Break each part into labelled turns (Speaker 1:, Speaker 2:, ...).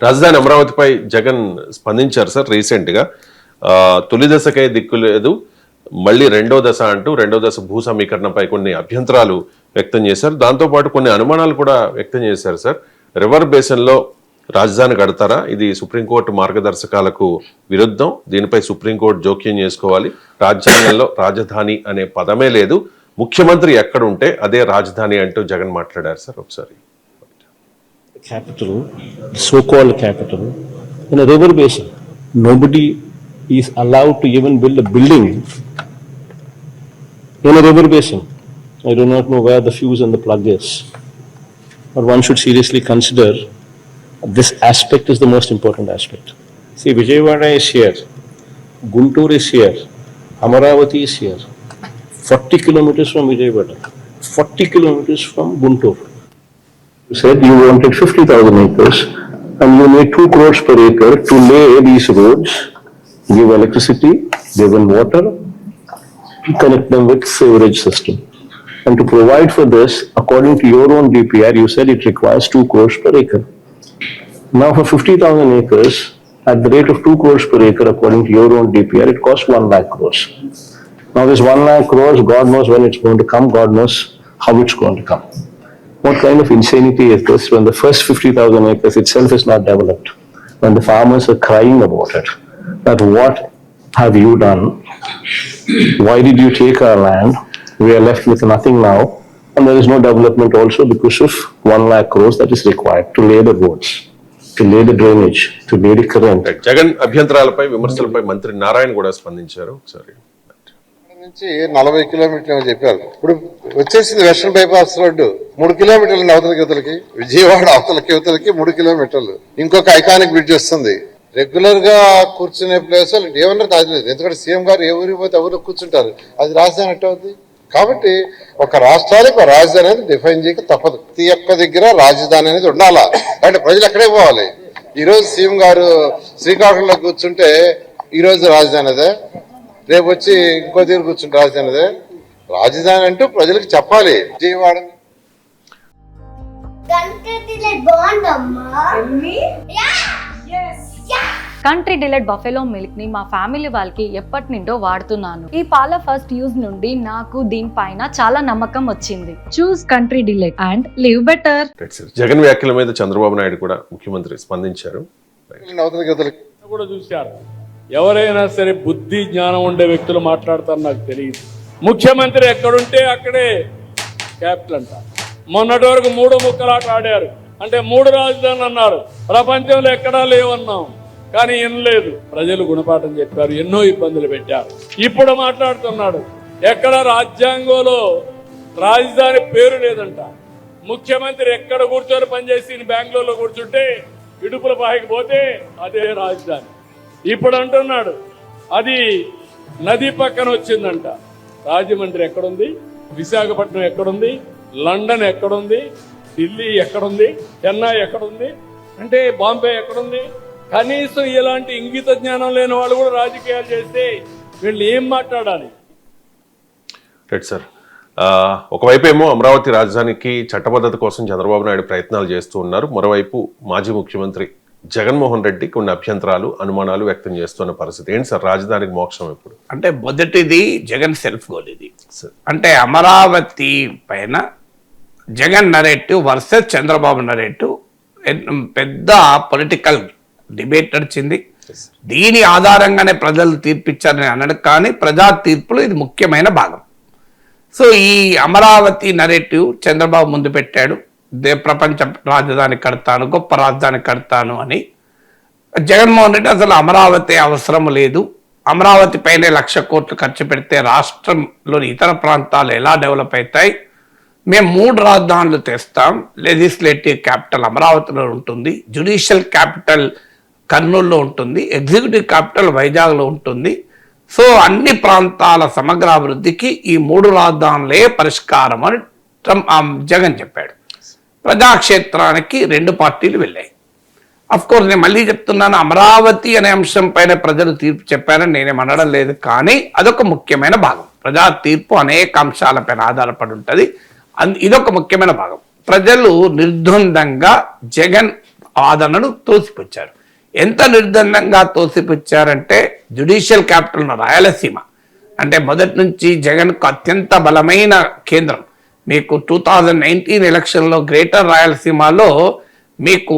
Speaker 1: రాజధాని అమరావతిపై జగన్ స్పందించారు sir recent గా. తొలి దశకే దిక్కు లేదు, మళ్ళీ రెండో దశ అంటూ రెండో దశ భూ సమీకరణపై కొన్ని అభ్యంతరాలు వ్యక్తం చేశారు. దాంతోపాటు కొన్ని అనుమానాలు కూడా వ్యక్తం చేశారు సార్. రివర్ బేసిన్ లో రాజధాని కడతారా? ఇది సుప్రీంకోర్టు మార్గదర్శకాలకు విరుద్ధం, దీనిపై సుప్రీంకోర్టు జోక్యం చేసుకోవాలి. రాజ్యాంగంలో రాజధాని అనే పదమే లేదు, ముఖ్యమంత్రి ఎక్కడ ఉంటే అదే రాజధాని అంటూ జగన్ మాట్లాడారు సార్. ఒకసారి
Speaker 2: capital, so-called capital, in a river basin. Nobody is allowed to even build a building in a river basin. I do not know where the fuse and the plug is. But one should seriously consider this aspect is the most important aspect. See, Vijayawada is here, Guntur is here, Amaravati is here. 40 kilometers from Vijayawada, 40 kilometers from Guntur. You said you wanted 50,000 acres and you need 2 crores per acre to lay these roads, give electricity, give them water, connect them with sewerage system. And to provide for this, according to your own DPR, you said it requires 2 crores per acre. Now for 50,000 acres, at the rate of 2 crores per acre, according to your own DPR, it costs 1 lakh crores. Now this 1 lakh crores, God knows when it's going to come, God knows how it's going to come. What kind of insanity is this when the first 50,000 acres itself is not developed? When the farmers are crying about it, that what have you done? Why did you take our land? We are left with nothing now, and there is no development also because of 1 lakh crores that is required to lay the roads, to lay the drainage, to lay the current.
Speaker 1: Jagan అభ్యంతరాలపై విమర్శలపై మంత్రి నారాయణ కూడా స్పందించారు. ఒకసారి
Speaker 3: నుంచి 40 కిలోమీటర్లు చెప్పారు. ఇప్పుడు వచ్చేసింది western bypass road 3 కిలోమీటర్లు అవతలకి యువతలకి, విజయవాడ అవతలకి యువతలకి 3 కిలోమీటర్లు. ఇంకొక ఐకానిక్ బ్రిడ్జ్ వస్తుంది. రెగ్యులర్ గా కూర్చునే ప్లేస్ ఏమన్నా రాజధాని, ఎందుకంటే సీఎం గారు ఏ ఊరికి పోతే ఎవరు కూర్చుంటారు, అది రాజధాని అంటే అవుతుంది. కాబట్టి ఒక రాష్ట్రానికి ఒక రాజధాని అనేది డిఫైన్ చేయక తప్పదు. ప్రతి ఒక్క దగ్గర రాజధాని అనేది ఉండాలా, అంటే ప్రజలు ఎక్కడే పోవాలి. ఈ రోజు సీఎం గారు శ్రీకాకుళంలో కూర్చుంటే ఈ రోజు రాజధాని అదే, రేపు వచ్చి ఇంకో దగ్గర కూర్చుంటే రాజధాని అదే. రాజధాని అంటూ ప్రజలకు చెప్పాలి. Vijayawada
Speaker 4: country delight buffalo milk ని మా ఫ్యామిలీ వాళ్ళకి ఎప్పటి నుండో వాడుతున్నాను. ఈ పాల ఫస్ట్ యూజ్ నుండి నాకు దీనిపైన చాలా నమ్మకం వచ్చింది. Choose Country Delight and live better.
Speaker 1: Jagan వ్యాఖ్యల మీద చంద్రబాబు నాయుడు కూడా ముఖ్యమంత్రి స్పందించారు.
Speaker 5: కూడా చూశారు. ఎవరైనా సరే బుద్ధి జ్ఞానం ఉండే వ్యక్తులు మాట్లాడతారు నాకు తెలియదు. ముఖ్యమంత్రి ఎక్కడుంటే అక్కడే క్యాపిటల్ అంట. మొన్నటి వరకు 3 ముక్కలాట ఆడారు, అంటే 3 రాజధానులు అన్నారు. ప్రపంచంలో ఎక్కడా లేవన్నాం, కానీ వినలేదు. ప్రజలు గుణపాఠం చెప్పారు, ఎన్నో ఇబ్బందులు పెట్టారు. ఇప్పుడు మాట్లాడుతున్నాడు ఎక్కడ రాజ్యాంగంలో రాజధాని పేరు లేదంట. ముఖ్యమంత్రి ఎక్కడ కూర్చొని పనిచేసి బెంగళూరులో కూర్చుంటే ఇడుపుల పాయకి పోతే అదే రాజధాని. ఇప్పుడు అంటున్నాడు అది నది పక్కన వచ్చిందంట. రాజమండ్రి ఎక్కడుంది, విశాఖపట్నం ఎక్కడుంది, లండన్ ఎక్కడుంది, ఢిల్లీ ఎక్కడుంది, చెన్నై ఎక్కడుంది, అంటే బాంబే ఎక్కడుంది? కనీసం ఇలాంటి ఇంగిత జ్ఞానం లేని వాళ్ళు కూడా రాజకీయాలు చేస్తే వీళ్ళు ఏం మాట్లాడాలి?
Speaker 1: Right sir. ఒకవైపు ఏమో అమరావతి రాజధానికి చట్టబద్ధత కోసం చంద్రబాబు నాయుడు ప్రయత్నాలు చేస్తూ ఉన్నారు. మరోవైపు మాజీ ముఖ్యమంత్రి జగన్మోహన్ రెడ్డి కొన్ని అభ్యంతరాలు, అనుమానాలు వ్యక్తం చేస్తున్న పరిస్థితి. ఏంటి సార్ రాజధానికి మోక్షం ఎప్పుడు?
Speaker 6: అంటే మొదటిది జగన్ సెల్ఫ్ గోల్. ఇది అంటే అమరావతి పైన Jagan narrative versus Chandrababu narrative పెద్ద పొలిటికల్ డిబేట్ నడిచింది. దీని ఆధారంగానే ప్రజలు తీర్పిచ్చారని అనడం, కానీ ప్రజా తీర్పులో ఇది ముఖ్యమైన భాగం. సో ఈ అమరావతి నరేటివ్ చంద్రబాబు ముందు పెట్టాడు. ప్రపంచ రాజధాని కడతాను, గొప్ప రాజధాని కడతాను అని. జగన్మోహన్ రెడ్డి అసలు అమరావతి అవసరం లేదు, అమరావతి పైనే 1,00,000 కోట్లు ఖర్చు పెడితే రాష్ట్రంలోని ఇతర ప్రాంతాలు ఎలా డెవలప్ అవుతాయి, మేము 3 రాజధానులు తెస్తాం, లెజిస్లేటివ్ క్యాపిటల్ అమరావతిలో ఉంటుంది, జ్యుడిషియల్ క్యాపిటల్ కర్నూలులో ఉంటుంది, ఎగ్జిక్యూటివ్ క్యాపిటల్ వైజాగ్లో ఉంటుంది. సో అన్ని ప్రాంతాల సమగ్రాభివృద్ధికి ఈ 3 రాజధానులే పరిష్కారం అని జగన్ చెప్పాడు. ప్రజాక్షేత్రానికి 2 పార్టీలు వెళ్ళాయి. కోర్స్ నేను మళ్ళీ చెప్తున్నాను, అమరావతి అనే అంశం పైన ప్రజలు తీర్పు చెప్పారని నేనేం అనడం లేదు, కానీ అదొక ముఖ్యమైన భాగం. ప్రజా తీర్పు అనేక అంశాలపైన ఆధారపడి ఉంటుంది, ఇదొక ముఖ్యమైన భాగం. ప్రజలు నిర్ద్వందంగా జగన్ వాదనను తోసిపుచ్చారు. ఎంత నిర్దండంగా తోసిపుచ్చారంటే జ్యుడిషియల్ క్యాపిటల్ ఉన్న రాయలసీమ అంటే మొదటి నుంచి జగన్కు అత్యంత బలమైన కేంద్రం. మీకు 2019 ఎలక్షన్లో గ్రేటర్ రాయలసీమలో మీకు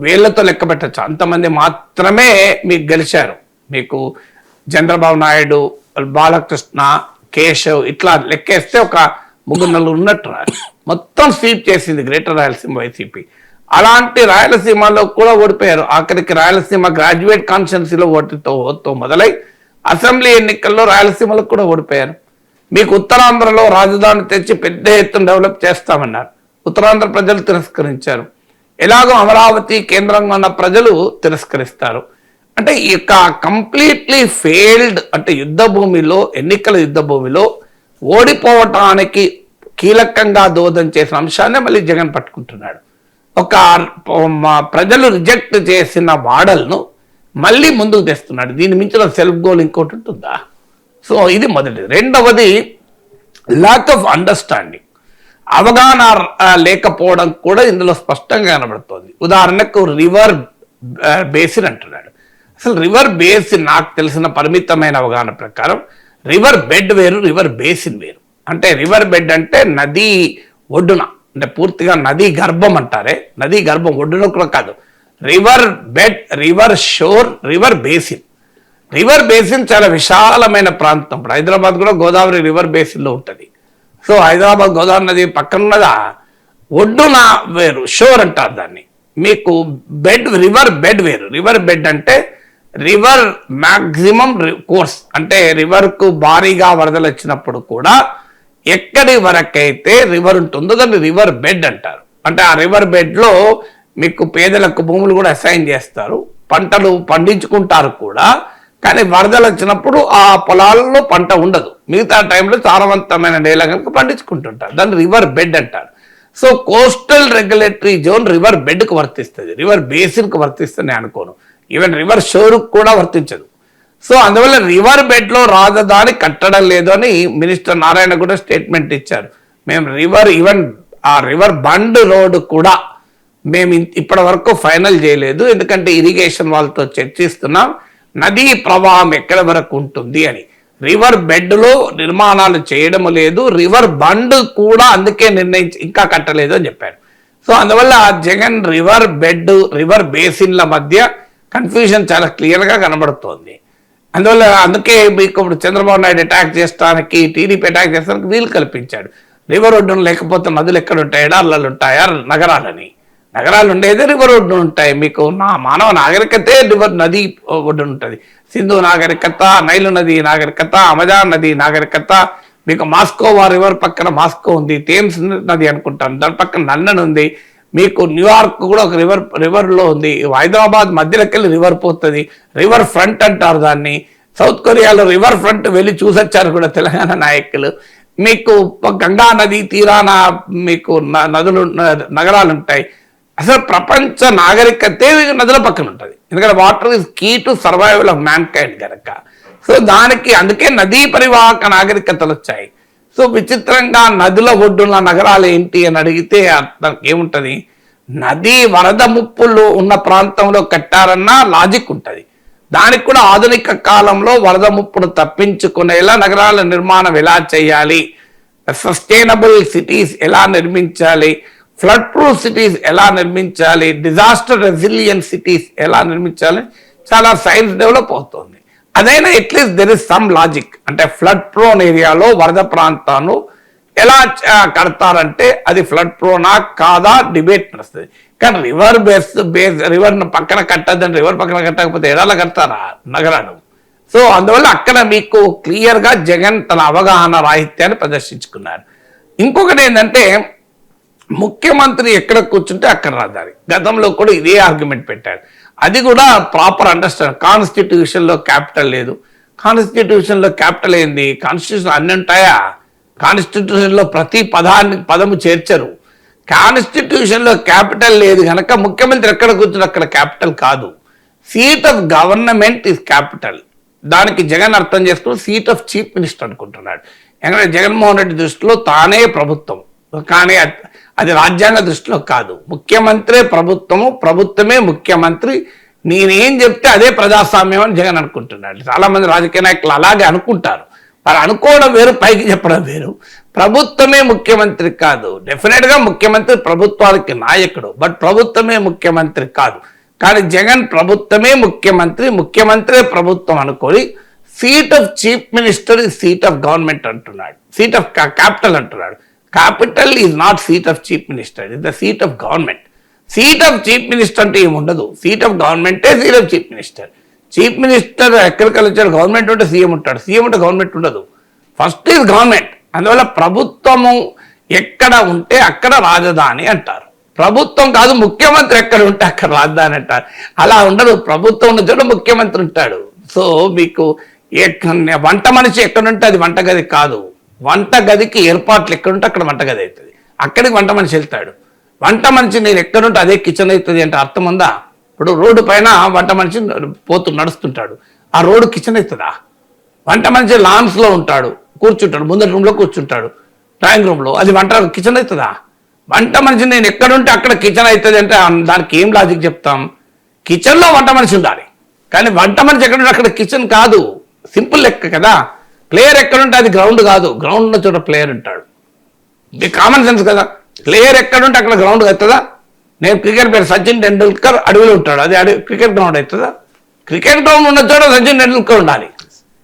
Speaker 6: వేళ్లతో లెక్క పెట్టచ్చు, అంతమంది మాత్రమే మీకు గెలిచారు. మీకు చంద్రబాబు నాయుడు, బాలకృష్ణ, కేశవ్ ఇట్లా లెక్కేస్తే ఒక 3-4 ఉన్నట్టు మొత్తం స్వీప్ చేసింది గ్రేటర్ రాయలసీమ వైసీపీ. అలాంటి రాయలసీమలో కూడా ఓడిపోయారు. ఆఖరికి రాయలసీమ గ్రాడ్యుయేట్ కాన్స్టిట్యున్సీలో ఓటుతో మొదలై అసెంబ్లీ ఎన్నికల్లో రాయలసీమలో కూడా ఓడిపోయారు. మీకు ఉత్తరాంధ్రలో రాజధాని తెచ్చి పెద్ద ఎత్తున డెవలప్ చేస్తామన్నారు. ఉత్తరాంధ్ర ప్రజలు తిరస్కరించారు. ఎలాగో అమరావతి కేంద్రంగా ఉన్న ప్రజలు తిరస్కరిస్తారు. అంటే ఈ యొక్క కంప్లీట్లీ ఫెయిల్డ్ అంటే యుద్ధ భూమిలో, ఎన్నికల యుద్ధ భూమిలో ఓడిపోవటానికి కీలకంగా దోహదం చేసిన అంశాన్ని మళ్ళీ జగన్ పట్టుకుంటున్నాడు. ఒక ప్రజలు రిజెక్ట్ చేసిన మోడల్ను మళ్ళీ ముందుకు తెస్తున్నాడు. దీన్ని మించిన సెల్ఫ్ గోల్ ఇంకోటి ఉంటుందా? సో ఇది మొదటిది. రెండవది ల్యాక్ ఆఫ్ అండర్స్టాండింగ్, అవగాహన లేకపోవడం కూడా ఇందులో స్పష్టంగా కనబడుతోంది. ఉదాహరణకు రివర్ బేసిన్ అంటున్నాడు. అసలు రివర్ బేసిన్ నాకు తెలిసిన పరిమితమైన అవగాహన ప్రకారం రివర్ బెడ్ వేరు, రివర్ బేసిన్ వేరు. అంటే రివర్ బెడ్ అంటే నది ఒడ్డున, అంటే పూర్తిగా నదీ గర్భం అంటారే, నదీ గర్భం ఒడ్డున కూడా కాదు. రివర్ బెడ్, రివర్ షోర్, రివర్ బేసిన్. రివర్ బేసిన్ చాలా విశాలమైన ప్రాంతం. ఇప్పుడు హైదరాబాద్ కూడా గోదావరి రివర్ బేసిన్లో ఉంటుంది. సో హైదరాబాద్ గోదావరి నది పక్కన ఉన్నదా, ఒడ్డున వేరు, షోర్ అంటారు దాన్ని. మీకు బెడ్, రివర్ బెడ్ వేరు. రివర్ బెడ్ అంటే రివర్ మ్యాక్సిమం కోర్స్, అంటే రివర్కు భారీగా వరదలు వచ్చినప్పుడు కూడా ఎక్కడి వరకైతే రివర్ ఉంటుందో దాన్ని రివర్ బెడ్ అంటారు. అంటే ఆ రివర్ బెడ్లో మీకు పేదలకు భూములు కూడా అసైన్ చేస్తారు, పంటలు పండించుకుంటారు కూడా. కానీ వరదలు వచ్చినప్పుడు ఆ పొలాల్లో పంట ఉండదు, మిగతా టైంలో సారవంతమైన నేల కనుక పండించుకుంటుంటారు. దాన్ని రివర్ బెడ్ అంటారు. So coastal regulatory zone river బెడ్కు వర్తిస్తుంది, రివర్ బేసిన్కు వర్తిస్తుంది నేను అనుకోను. ఈవెన్ రివర్ షోర్కు కూడా వర్తించదు. సో అందువల్ల రివర్ బెడ్లో రాజధాని కట్టడం లేదు అని మినిస్టర్ నారాయణ కూడా స్టేట్మెంట్ ఇచ్చారు. మేము ఈవెన్ ఆ రివర్ బండ్ రోడ్ కూడా మేము ఇప్పటి వరకు ఫైనల్ చేయలేదు, ఎందుకంటే ఇరిగేషన్ వాళ్ళతో చర్చిస్తున్నాం నదీ ప్రవాహం ఎక్కడి వరకు ఉంటుంది అని. రివర్ బెడ్లో నిర్మాణాలు చేయడం లేదు, రివర్ బండ్ కూడా అందుకే ఇంకా కట్టలేదు అని చెప్పారు. సో అందువల్ల జగన్ రివర్ బెడ్, రివర్ బేసిన్ల మధ్య కన్ఫ్యూజన్ చాలా క్లియర్గా కనబడుతోంది. అందుకే మీకు ఇప్పుడు చంద్రబాబు నాయుడు అటాక్ చేస్తానికి, టీడీపీ అటాక్ చేస్తానికి వీలు కల్పించాడు. రివర్ ఒడ్డున లేకపోతే నదులు ఎక్కడ ఉంటాయి, ఎడార్లలో ఉంటాయా నగరాలని? నగరాలు ఉండేదే రివర్ ఒడ్డున ఉంటాయి. మీకు మానవ నాగరికతే రివర్ నది ఒడ్డున ఉంటుంది. సింధు నాగరికత, నైలు నది నాగరికత, అమెజాన్ నది నాగరికత. మీకు మాస్కోవా రివర్ పక్కన మాస్కో ఉంది, థేమ్స్ నది అనుకుంటాను, దాని పక్కన లండన్ ఉంది. మీకు న్యూయార్క్ కూడా ఒక రివర్లో ఉంది. హైదరాబాద్ మధ్యలోకి వెళ్ళి రివర్ పోతుంది, రివర్ ఫ్రంట్ అంటారు దాన్ని. సౌత్ కొరియాలో రివర్ ఫ్రంట్ వెళ్ళి చూసొచ్చారు కూడా తెలంగాణ నాయకులు. మీకు గంగా నది తీరాన మీకు నగరాలు ఉంటాయి. అసలు ప్రపంచ నాగరికతే నదుల పక్కన ఉంటుంది, ఎందుకంటే water is key to survival of mankind కనుక. సో అందుకే నదీ పరివాహక నాగరికతలు వచ్చాయి. సో విచిత్రంగా నదుల ఒడ్డున్న నగరాలు ఏంటి అని అడిగితే దానికి ఏముంటుంది, నది వరద ముప్పులు ఉన్న ప్రాంతంలో కట్టారన్న లాజిక్ ఉంటుంది. దానికి కూడా ఆధునిక కాలంలో వరద ముప్పును తప్పించుకునేలా నగరాల నిర్మాణం ఎలా చేయాలి, సస్టైనబుల్ సిటీస్ ఎలా నిర్మించాలి, ఫ్లడ్ ప్రూఫ్ సిటీస్ ఎలా నిర్మించాలి, డిజాస్టర్ రెసిలియన్స్ సిటీస్ ఎలా నిర్మించాలి, చాలా సైన్స్ డెవలప్ అవుతుంది. అదైనా at least there is some logic. అంటే ఫ్లడ్ ప్రోన్ ఏరియాలో వరద ప్రాంతాన్ని ఎలా కడతారంటే అది ఫ్లడ్ ప్రోనా కాదా డిబేట్ నడుస్తుంది. కానీ రివర్ రివర్ పక్కన కట్టద్దని, రివర్ పక్కన కట్టకపోతే ఎడాల కడతారా నగరాలు? సో అందువల్ల అక్కడ మీకు క్లియర్గా జగన్ తన అవగాహన రాహిత్యాన్ని ప్రదర్శించుకున్నారు. ఇంకొకటి ఏంటంటే ముఖ్యమంత్రి ఎక్కడ కూర్చుంటే అక్కడ రాదాలి. గతంలో కూడా ఇదే ఆర్గ్యుమెంట్ పెట్టారు. అది కూడా ప్రాపర్ అండర్స్టాండ్. కాన్స్టిట్యూషన్లో క్యాపిటల్ లేదు. కాన్స్టిట్యూషన్లో క్యాపిటల్ ఏంది? కాన్స్టిట్యూషన్ అన్ని ఉంటాయా? కాన్స్టిట్యూషన్లో ప్రతి పదము చేర్చరు. కాన్స్టిట్యూషన్లో క్యాపిటల్ లేదు కనుక ముఖ్యమంత్రి ఎక్కడ కూర్చుని అక్కడ క్యాపిటల్ కాదు. Seat of government is capital. దానికి జగన్ అర్థం చేసుకుని సీట్ ఆఫ్ చీఫ్ మినిస్టర్ అనుకుంటున్నాడు. ఎందుకంటే జగన్మోహన్ రెడ్డి దృష్టిలో తానే ప్రభుత్వం, కానీ అది రాజ్యాంగ దృష్టిలో కాదు. ముఖ్యమంత్రి ప్రభుత్వము, ప్రభుత్వమే ముఖ్యమంత్రి, నేనేం చెప్తే అదే ప్రజాస్వామ్యం అని జగన్ అనుకుంటున్నాడు. చాలా మంది రాజకీయ నాయకులు అలాగే అనుకుంటారు. మరి అనుకోవడం వేరు, పైకి చెప్పడం వేరు. ప్రభుత్వమే ముఖ్యమంత్రి కాదు. డెఫినెట్ గా ముఖ్యమంత్రి ప్రభుత్వానికి నాయకుడు, బట్ ప్రభుత్వమే ముఖ్యమంత్రి కాదు. కానీ జగన్ ప్రభుత్వమే ముఖ్యమంత్రి, ముఖ్యమంత్రి ప్రభుత్వం అనుకొని seat of chief minister is seat of government అంటున్నాడు, సీట్ ఆఫ్ క్యాపిటల్ అంటున్నాడు. Capital is not seat of chief minister, is the seat of government. Seat of chief minister అంటే ఏముండదు, సీట్ ఆఫ్ గవర్నమెంటే seat of chief minister. Chief minister ఎక్కడికి వచ్చాడు, government ఉంటే CM ఉంటాడు, CM ఉంటే గవర్నమెంట్ ఉండదు. First is government. అందువల్ల ప్రభుత్వము ఎక్కడ ఉంటే అక్కడ రాజధాని అంటారు. ప్రభుత్వం కాదు, ముఖ్యమంత్రి ఎక్కడ ఉంటే అక్కడ రాజధాని అంటారు. అలా ఉండదు. ప్రభుత్వం ఉన్న చోట ముఖ్యమంత్రి ఉంటాడు. సో మీకు వంట మనిషి ఎక్కడుంటే అది వంటగది కాదు. వంట గదికి ఏర్పాట్లు ఎక్కడుంటే అక్కడ వంటగది అవుతుంది. అక్కడికి వంట మనిషి వెళ్తాడు. వంట మనిషి నేను ఎక్కడుంటే అదే కిచెన్ అవుతుంది అంటే అర్థం ఉందా? ఇప్పుడు రోడ్డు పైన వంట మనిషి నడుస్తుంటాడు, ఆ రోడ్డు కిచెన్ అవుతుందా? వంట మనిషి లాన్స్లో ఉంటాడు, కూర్చుంటాడు, ముందర రూమ్లో కూర్చుంటాడు, డ్రాయింగ్ రూమ్లో, అది వంట కిచెన్ అవుతుందా? వంట మనిషి నేను ఎక్కడుంటే అక్కడ కిచెన్ అవుతుంది అంటే దానికి ఏం లాజిక్ చెప్తాం? కిచెన్లో వంట మనిషి ఉండాలి, కానీ వంట మనిషి ఎక్కడుంటే అక్కడ కిచెన్ కాదు. సింపుల్ లెక్క కదా. ప్లేయర్ ఎక్కడుంటే అది గ్రౌండ్ కాదు, గ్రౌండ్ ఉన్న చోట ప్లేయర్ ఉంటాడు. ఇది కామన్ సెన్స్ కదా. ప్లేయర్ ఎక్కడుంటే అక్కడ గ్రౌండ్ అవుతుందా? నేను క్రికెట్ ప్లేయర్ సచిన్ టెండూల్కర్ అడవిలో ఉంటాడు, అది క్రికెట్ గ్రౌండ్ అవుతుందా? క్రికెట్ గ్రౌండ్ ఉన్న చోట సచిన్ టెండూల్కర్ ఉండాలి.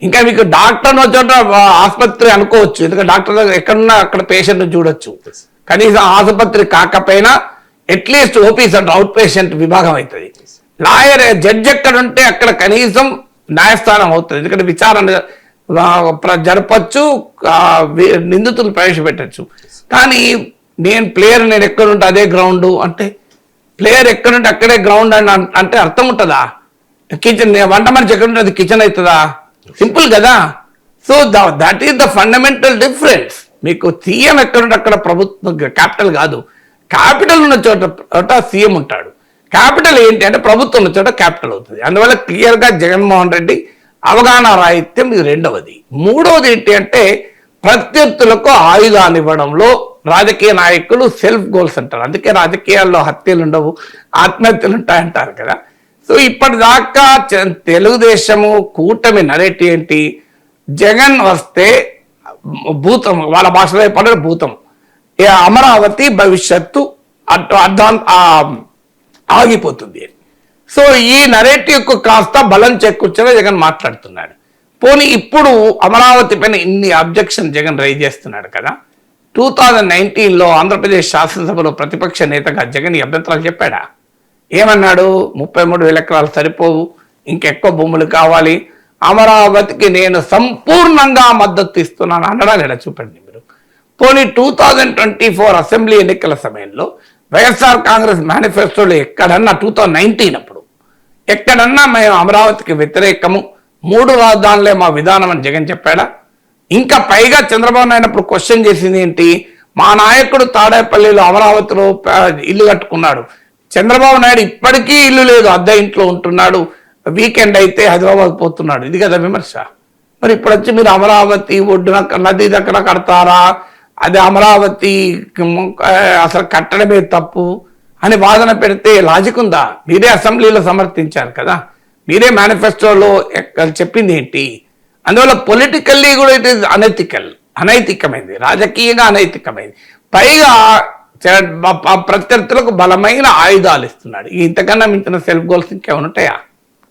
Speaker 6: ఇంకా మీకు డాక్టర్ ఉన్న చోట ఆసుపత్రి అనుకోవచ్చు, ఎందుకంటే డాక్టర్ దగ్గర ఎక్కడున్నా అక్కడ పేషెంట్ చూడొచ్చు. కనీసం ఆసుపత్రి కాకపోయినా at least OP centre, out patient విభాగం అవుతుంది. లాయర్ జడ్జి ఎక్కడ ఉంటే అక్కడ కనీసం న్యాయస్థానం అవుతుంది, ఎందుకంటే విచారణ జరపచ్చు, నిందితులు ప్రవేశపెట్టచ్చు. కానీ నేను ప్లేయర్ నేను ఎక్కడుంటే అదే గ్రౌండ్ అంటే, ప్లేయర్ ఎక్కడుంటే అక్కడే గ్రౌండ్ అని అంటే అర్థం ఉంటుందా? కిచెన్ వంట మనిషి ఎక్కడుంటే అది కిచెన్ అవుతుందా? సింపుల్ కదా. So that is the fundamental difference. మీకు సీఎం ఎక్కడుంటే అక్కడ ప్రభుత్వం క్యాపిటల్ కాదు, క్యాపిటల్ ఉన్న చోట సీఎం ఉంటాడు. క్యాపిటల్ ఏంటి అంటే ప్రభుత్వం ఉన్న చోట క్యాపిటల్ అవుతుంది. అందువల్ల క్లియర్గా జగన్మోహన్ రెడ్డి అవగాహన రాహిత్యం ఇది రెండవది. మూడవది ఏంటి అంటే ప్రత్యర్థులకు ఆయుధాలు ఇవ్వడంలో రాజకీయ నాయకులు సెల్ఫ్ గోల్స్ అంటారు. అందుకే రాజకీయాల్లో హత్యలు ఉండవు, ఆత్మహత్యలు ఉంటాయంటారు కదా. సో ఇప్పటిదాకా తెలుగుదేశము కూటమి నరేటివ్ ఏంటి? జగన్ వస్తే భూతం, వాళ్ళ భాషలో చెప్పాలంటే భూతం, అమరావతి భవిష్యత్తు ఆగిపోతుంది. సో ఈ నరేటివ్కు కాస్త బలం చేకూర్చేలా జగన్ మాట్లాడుతున్నాడు. పోనీ ఇప్పుడు అమరావతి పైన ఇన్ని అబ్జెక్షన్ జగన్ రైజ్ చేస్తున్నాడు కదా. 2019లో ఆంధ్రప్రదేశ్ శాసనసభలో ప్రతిపక్ష నేతగా జగన్ ఈ అభ్యంతరాలు చెప్పాడా? ఏమన్నాడు? 33,000 ఎకరాలు సరిపోవు, ఇంకెక్కువ భూములు కావాలి, అమరావతికి నేను సంపూర్ణంగా మద్దతు ఇస్తున్నాను అన్నడా లేదా? చూపండి మీరు. పోనీ 2024 అసెంబ్లీ ఎన్నికల సమయంలో వైఎస్ఆర్ కాంగ్రెస్ మేనిఫెస్టోలో ఎక్కడన్నా 2019 అప్పుడు ఎక్కడన్నా మేము అమరావతికి వ్యతిరేకము, 3 రాజధానులే మా విధానం అని జగన్ చెప్పాడా? ఇంకా పైగా చంద్రబాబు నాయుడు అప్పుడు క్వశ్చన్ చేసింది ఏంటి? మా నాయకుడు తాడేపల్లిలో అమరావతిలో ఇల్లు కట్టుకున్నాడు, చంద్రబాబు నాయుడు ఇప్పటికీ ఇల్లు లేదు, అద్దె ఇంట్లో ఉంటున్నాడు, వీకెండ్ అయితే హైదరాబాద్ పోతున్నాడు. ఇది కదా విమర్శ. మరి ఇప్పుడు వచ్చి మీరు అమరావతి ఒడ్డున నది దగ్గర కడతారా, అది అమరావతి అసలు కట్టడమే తప్పు అని వాదన పెడితే లాజిక్ ఉందా? మీరే అసెంబ్లీలో సమర్థించారు కదా, మీరే మేనిఫెస్టోలో చెప్పింది ఏంటి? అందువల్ల పొలిటికల్లీ కూడా ఇట్ ఈస్ అనైతికమైంది, రాజకీయంగా అనైతికమైంది. పైగా ప్రత్యర్థులకు బలమైన ఆయుధాలు ఇస్తున్నాడు. ఇంతకన్నా మించిన సెల్ఫ్ గోల్స్ ఇంకేమైనా ఉంటాయా?